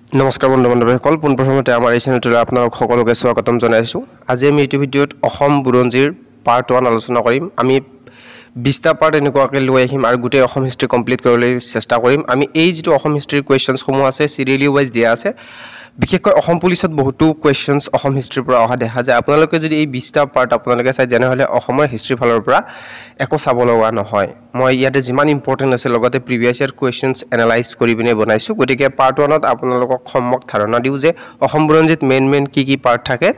নমস্কাৰ বন্ধু-বান্ধৱীসকল, পোনপ্ৰথমতে আমাৰ এই চেনেলটোলৈ আপোনালোক সকলোকে স্বাগতম জনাইছোঁ। আজি আমি এইটো ভিডিঅ'ত অসম বুৰঞ্জীৰ পাৰ্ট 1 আলোচনা কৰিম। আমি 20টা পাৰ্ট এনেকুৱাকৈ লৈ আহিম আৰু গোটেই অসম হিষ্ট্ৰী কমপ্লিট কৰিবলৈ চেষ্টা কৰিম। আমি এই যিটো অসম হিষ্ট্ৰীৰ কুৱেশ্যনছসমূহ আছে চিৰিয়েলি ৱাইজ দিয়া আছে। বিশেষকৈ অসম পুলিচত বহুতো কুৱেশ্যনছ অসম হিষ্ট্ৰীৰ পৰা অহা দেখা যায়। আপোনালোকে যদি এই 20টা পাৰ্ট আপোনালোকে চাই তেনেহ'লে অসমৰ হিষ্ট্ৰীৰ ফালৰ পৰা একো চাব লগা নহয়। মই ইয়াতে যিমান ইম্পৰ্টেণ্ট আছে লগতে প্ৰিভিয়াছ ইয়াৰ কুৱেশ্যনছ এনালাইজ কৰি পিনে বনাইছোঁ। গতিকে পাৰ্ট 1ত আপোনালোকক সম্যক ধাৰণা দিওঁ যে অসম বুৰঞ্জীত মেইন কি পাৰ্ট থাকে।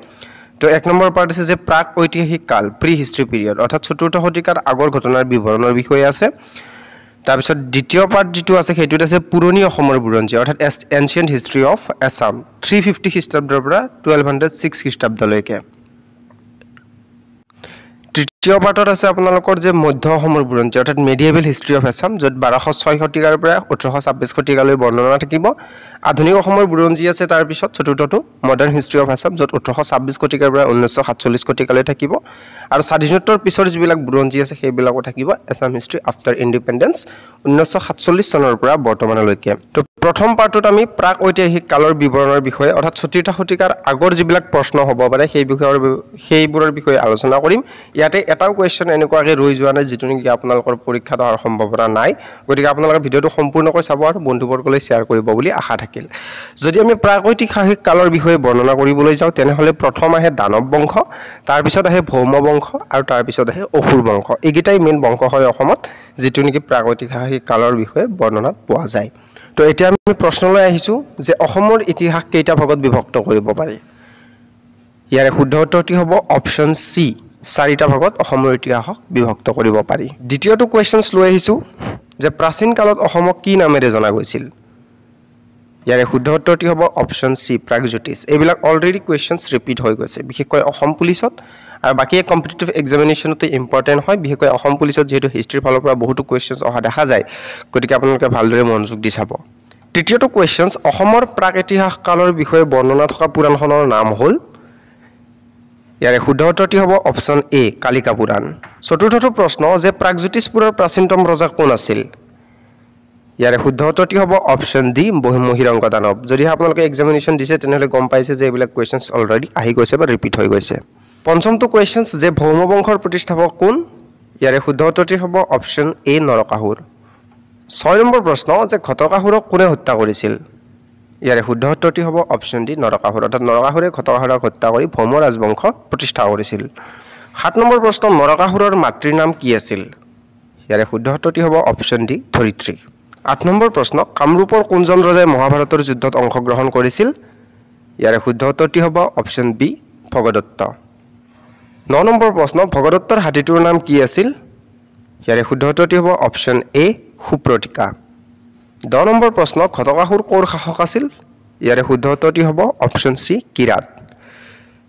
তো 1 নম্বৰ পাৰ্ট আছে যে প্ৰাক ঐতিহাসিক কাল, প্ৰি হিষ্ট্ৰী পিৰিয়ড, অৰ্থাৎ 4ৰ্থ শতিকাৰ আগৰ ঘটনাৰ বিৱৰণৰ বিষয়ে আছে। তাৰপিছত দ্বিতীয় পাৰ্ট যিটো আছে সেইটোত আছে পুৰণি অসমৰ বুৰঞ্জী, অৰ্থাৎ এনচিয়েণ্ট হিষ্ট্ৰী অফ আছাম 350 খ্ৰীষ্টাব্দৰ পৰা 1206 খ্ৰীষ্টাব্দলৈকে। তৃতীয় পাৰ্টত আছে আপোনালোকৰ যে মধ্য অসমৰ বুৰঞ্জী, অৰ্থাৎ মেডিয়েভেল হিষ্ট্ৰী অফ আছাম, য'ত 1206 শতিকাৰ পৰা 1826 শতিকালৈ বৰ্ণনা থাকিব। আধুনিক অসমৰ বুৰঞ্জী আছে তাৰপিছত চতুৰ্থটো মডাৰ্ণ হিষ্ট্ৰী অফ আছাম, য'ত 1826 শতিকাৰ পৰা 1947 শতিকালৈ থাকিব। আৰু স্বাধীনোত্তৰ পিছৰ যিবিলাক বুৰঞ্জী আছে সেইবিলাকো থাকিব আছাম হিষ্ট্ৰী আফটাৰ ইণ্ডিপেণ্ডেঞ্চ 1947 চনৰ পৰা বৰ্তমানলৈকে। তো প্ৰথম পাৰ্টত আমি প্ৰাক ঐতিহাসিক কালৰ বিৱৰণৰ বিষয়ে, অৰ্থাৎ 4ৰ্থ শতিকাৰ আগৰ যিবিলাক প্ৰশ্ন হ'ব পাৰে সেইবোৰৰ বিষয়ে আলোচনা কৰিম। ইয়াতে এটাও কুৱেশ্যন এনেকুৱাকৈ ৰৈ যোৱা নাই যিটো নেকি আপোনালোকৰ পৰীক্ষাত অহাৰ সম্ভাৱনা নাই। গতিকে আপোনালোকে ভিডিঅ'টো সম্পূৰ্ণকৈ চাব আৰু বন্ধুবৰ্গলৈ শ্বেয়াৰ কৰিব বুলি আশা থাকিল। যদি আমি প্ৰাক ঐতিহাসিক কালৰ বিষয়ে বৰ্ণনা কৰিবলৈ যাওঁ তেনেহ'লে প্ৰথম আহে দানৱ বংশ, তাৰপিছত আহে ভৌম বংশ আৰু তাৰপিছত আহে অসুৰ বংশ। এইকেইটাই মেইন বংশ হয় অসমত, যিটো নেকি প্ৰাক ঐতিহাসিক কালৰ বিষয়ে বৰ্ণনাত পোৱা যায়। তো এতিয়া আমি প্ৰশ্নলৈ আহিছোঁ যে অসমৰ ইতিহাস কেইটা ভাগত বিভক্ত কৰিব পাৰি। ইয়াৰে শুদ্ধ উত্তৰটি হ'ব অপশ্যন চি, 4টা ভাগত অসমৰ ইতিহাসক বিভক্ত কৰিব পাৰি। দ্বিতীয়টো কুৱেশ্যনছ লৈ আহিছোঁ যে প্ৰাচীন কালত অসমক কি নামেৰে জনা গৈছিল। ইয়াৰে শুদ্ধ উত্তৰটি হ'ব অপশ্যন চি, প্ৰাগজ্যোতিষ। এইবিলাক অলৰেডি কুৱেশ্যনছ ৰিপিট হৈ গৈছে, বিশেষকৈ অসম পুলিচত আৰু বাকী কম্পিটিটিভ এক্সামিনেশ্যনতে ইম্পৰ্টেণ্ট হয়। বিশেষকৈ অসম পুলিচত যিহেতু হিষ্ট্ৰীৰ ফালৰ পৰা বহুতো কুৱেশ্যনছ অহা দেখা যায়, গতিকে আপোনালোকে ভালদৰে মনোযোগ দি চাব। তৃতীয়টো কুৱেশ্যনছ, অসমৰ প্ৰাক ইতিহাস কালৰ বিষয়ে বৰ্ণনা থকা পুৰাণখনৰ নাম হ'ল। ইয়াৰে শুদ্ধ উত্তৰটি হ'ব অপশ্যন এ, কালিকা পুৰাণ। চতুৰ্থটো প্ৰশ্ন যে প্ৰাগজ্যোতিষপুৰৰ প্ৰাচীনতম ৰজা কোন আছিল। ইয়াৰে শুদ্ধ উত্তৰটি হ'ব অপশ্যন ডি, মহিৰংগ দানৱ। যদিহে আপোনালোকে এক্সামিনেশ্যন দিছে তেনেহ'লে গম পাইছে যে এইবিলাক কুৱেশ্যনছ অলৰেডি আহি গৈছে বা ৰিপিট হৈ গৈছে। পঞ্চমটো কুৱেশ্যনছ যে ভৌম বংশৰ প্ৰতিষ্ঠাপক কোন। ইয়াৰে শুদ্ধ উত্তৰটি হ'ব অপশ্যন এ, নৰকাসুৰ। 6 নম্বৰ প্ৰশ্ন যে ঘটকাসুৰক কোনে হত্যা কৰিছিল। ইয়াৰে শুদ্ধ উত্তৰটি হ'ব অপশ্যন ডি, নৰকাসুৰ, অৰ্থাৎ নৰকাসুৰে ঘটকাসুৰক হত্যা কৰি ভৌম ৰাজবংশ প্ৰতিষ্ঠা কৰিছিল। 7 নম্বৰ প্ৰশ্ন, নৰকাসুৰৰ মাতৃৰ নাম কি আছিল। ইয়াৰে শুদ্ধ উত্তৰটি হ'ব অপশ্যন ডি, ধৰিত্ৰী। 8 নম্বৰ প্ৰশ্ন, কামৰূপৰ কোনজন ৰজাই মহাভাৰতৰ যুদ্ধত অংশগ্ৰহণ কৰিছিল। ইয়াৰে শুদ্ধ উত্তৰটি হ'ব অপশ্যন বি, ভগদত্ত। 9 নম্বৰ প্ৰশ্ন, ভগদত্তৰ হাতীটোৰ নাম কি আছিল। ইয়াৰে শুদ্ধ উত্তৰটি হ'ব অপশ্যন এ, সুপ্ৰতিকা। 10 নম্বৰ প্ৰশ্ন, ঘটকাসুৰ ক'ৰ শাসক আছিল। ইয়াৰে শুদ্ধ উত্তৰটি হ'ব অপশ্যন চি, কিৰাত।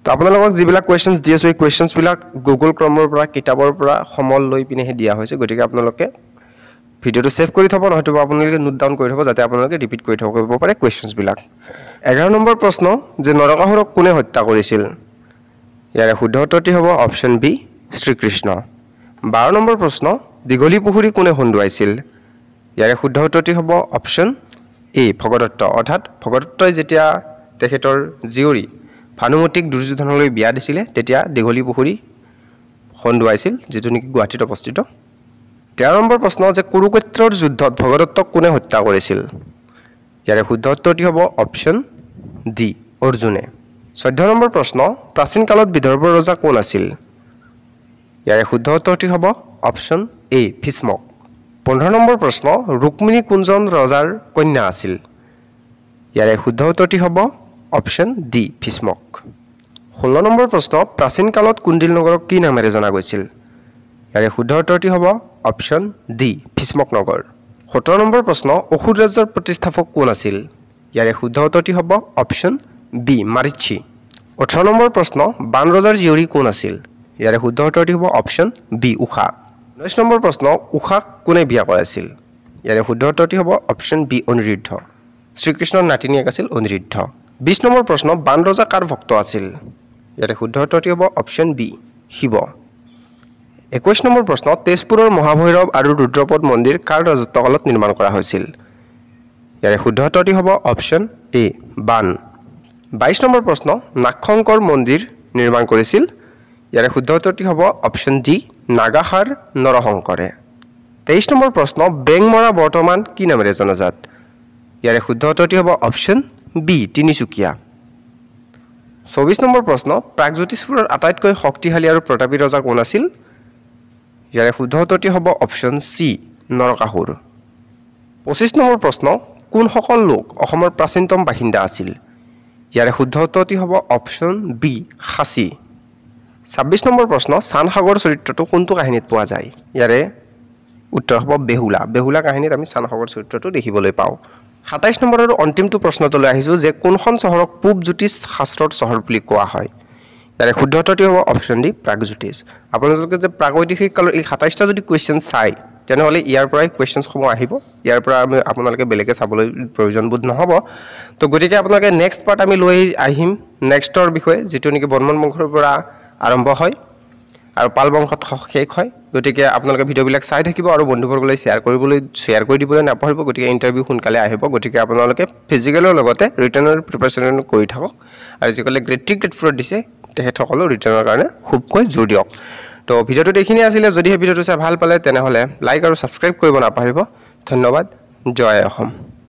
তো আপোনালোকক যিবিলাক কুৱেশ্যনছ দি আছোঁ এই কুৱেশ্যনছবিলাক গুগল ক্ৰমৰ পৰা কিতাপৰ পৰা সমল লৈ পিনেহে দিয়া হৈছে। গতিকে আপোনালোকে ভিডিঅ'টো ছেভ কৰি থ'ব, নহয়তো আপোনালোকে নোট ডাউন কৰি থ'ব যাতে আপোনালোকে ৰিপিট কৰি থ'ব পাৰে কুৱেশ্যনছবিলাক। 11 নম্বৰ প্ৰশ্ন যে নৰকাসুৰক কোনে হত্যা কৰিছিল। ইয়াৰে শুদ্ধ উত্তৰটি হ'ব অপশ্যন বি, শ্ৰীকৃষ্ণ। 12 নম্বৰ প্ৰশ্ন, দীঘলী পুখুৰী কোনে খুন্দুৱাইছিল। ইয়াৰে শুদ্ধ উত্তৰটি হ'ব অপশ্যন এ, ভগদত্ত। অৰ্থাৎ ভগদত্তই যেতিয়া তেখেতৰ জীয়ৰী ভানুমতীক দুৰ্যোধনলৈ বিয়া দিছিলে তেতিয়া দীঘলী পুখুৰী খুন্দুৱাইছিল, যিটো নেকি গুৱাহাটীত অৱস্থিত। 13 নম্বৰ প্ৰশ্ন যে কুৰুক্ষেত্ৰৰ যুদ্ধত ভগদত্তক কোনে হত্যা কৰিছিল। ইয়াৰে শুদ্ধ উত্তৰটি হ'ব অপশ্যন ডি, অৰ্জুনে। 14 নম্বৰ প্ৰশ্ন, প্ৰাচীন কালত বিদৰ্ভৰ ৰজা কোন আছিল। ইয়াৰে শুদ্ধ উত্তৰটি হ'ব অপশ্যন এ, ভীষ্মক। 15 নম্বৰ প্ৰশ্ন, ৰুক্মিণী কোনজন ৰজাৰ কন্যা আছিল। ইয়াৰে শুদ্ধ উত্তৰটি হ'ব অপশ্যন ডি, ভীষ্মক। 16 নম্বৰ প্ৰশ্ন, প্ৰাচীন কালত কুণ্ডিল নগৰক কি নামেৰে জনা গৈছিল। ইয়াৰে শুদ্ধ উত্তৰটি হ'ব অপশ্যন ডি, ভীষ্মক নগৰ। 17 নম্বৰ প্ৰশ্ন, অসুৰ ৰাজ্যৰ প্ৰতিষ্ঠাপক কোন আছিল। ইয়াৰে শুদ্ধ উত্তৰটি হ'ব অপশ্যন বি, মাৰিচ্ছি। 18 নম্বৰ প্ৰশ্ন, বান ৰজাৰ জীয়ৰী কোন আছিল। ইয়াৰে শুদ্ধ উত্তৰটি হ'ব অপশ্যন বি, ঊষা। 19 নম্বৰ প্ৰশ্ন, ঊষাক কোনে বিয়া কৰাইছিল। ইয়াৰে শুদ্ধ উত্তৰটি হ'ব অপশ্যন বি, অনিৰুদ্ধ। শ্ৰীকৃষ্ণৰ নাতিনীয়েক আছিল অনিৰুদ্ধ। 20 নম্বৰ প্ৰশ্ন, বান ৰজা কাৰ ভক্ত আছিল। ইয়াৰে শুদ্ধ উত্তৰটি হ'ব অপশ্যন বি, শিৱ। 21 নম্বৰ প্ৰশ্ন, তেজপুৰৰ মহাভৈৰৱ আৰু ৰুদ্ৰপদ মন্দিৰ কাৰ ৰাজত্বকালত নিৰ্মাণ কৰা হৈছিল। ইয়াৰে শুদ্ধ উত্তৰটি হ'ব অপশ্যন এ বান 22 নম্বৰ প্ৰশ্ন নাগশংকৰ মন্দিৰ নিৰ্মাণ কৰিছিল ইয়াৰে শুদ্ধ উত্তৰটি হ'ব অপশ্যন ডি নাগাহাৰ নৰশংকৰে 23 নম্বৰ প্ৰশ্ন বেংমৰা বৰ্তমান কি নামেৰে জনাজাত ইয়াৰে শুদ্ধ উত্তৰটি হ'ব অপশ্যন বি তিনিচুকীয়া 24 নম্বৰ প্ৰশ্ন প্ৰাগজ্যোতিষপুৰৰ আটাইতকৈ শক্তিশালী আৰু প্ৰতাপী ৰজা কোন আছিল ইয়াৰে শুদ্ধ উত্তৰটি হ'ব অপশ্যন সি নৰকাসুৰ 25 নম্বৰ প্ৰশ্ন কোন সকল লোক অসমৰ প্ৰাচীনতম বাসিন্দা আছিল ইয়াৰে শুদ্ধ উত্তৰটি হ'ব অপশ্যন বি খাচী 26 নম্বৰ প্ৰশ্ন চানসাগৰ চৰিত্ৰটো কোনটো কাহিনীত পোৱা যায় ইয়াৰে উত্তৰ হ'ব বেহুলা কাহিনীত আমি চানসাগৰ চৰিত্ৰটো দেখিবলৈ পাওঁ 27 নম্বৰ আৰু অন্তিমটো প্ৰশ্নটোলৈ আহিছো যে কোনখন চহৰক পূব জ্যোতিষ শাস্ত্ৰৰ চহৰ বুলি কোৱা হয় ইয়াৰে শুদ্ধ উত্তৰটি হ'ব অপশ্যন ডি প্ৰাগজ্যোতিষ আপোনালোকে যে প্ৰাগৈতিহাসিক কালৰ এই 27টা যদি কোৱেশ্চন চাই তেনেহ'লে ইয়াৰ পৰাই কোৱেশ্চনসমূহ আহিব ইয়াৰ পৰা আমি আপোনালোকে বেলেগে চাবলৈ প্ৰয়োজন বোধ নহ'ব তো গতিকে আপোনালোকে নেক্সট পাৰ্ট আমি লৈ আহিম নেক্সটৰ বিষয়ে যেটো নেকি বৰ্মন বংশৰ পৰা আৰম্ভ হয় আৰু পাল বংশত শেষ হয় গতিকে আপোনালোকে ভিডিঅ'বিলাক চাই থাকিব আৰু বন্ধুবৰ্গলৈ শ্বেয়াৰ কৰি দিবলৈ নাপাহৰিব গতিকে ইন্টাৰভিউ সোনকালে আহিব গতিকে আপোনালোকে ফিজিকেলৰ লগতে ৰিটেনৰ প্ৰিপাৰেচন কৰি থাকক আৰু যিসকলে গ্ৰেড 3 গ্ৰেড 4 দিছে তেখেতসকলেও ৰিটেনৰ কাৰণে খুবকৈ জোৰ দিয়ক তো ভিডিঅ'টো দেখিনি আছিলে যদি এই ভিডিঅ'টো চাই ভাল পালে তেনেহ'লে লাইক আৰু সাবস্ক্ৰাইব কৰিব নাপাহৰিব ধন্যবাদ জয় অসম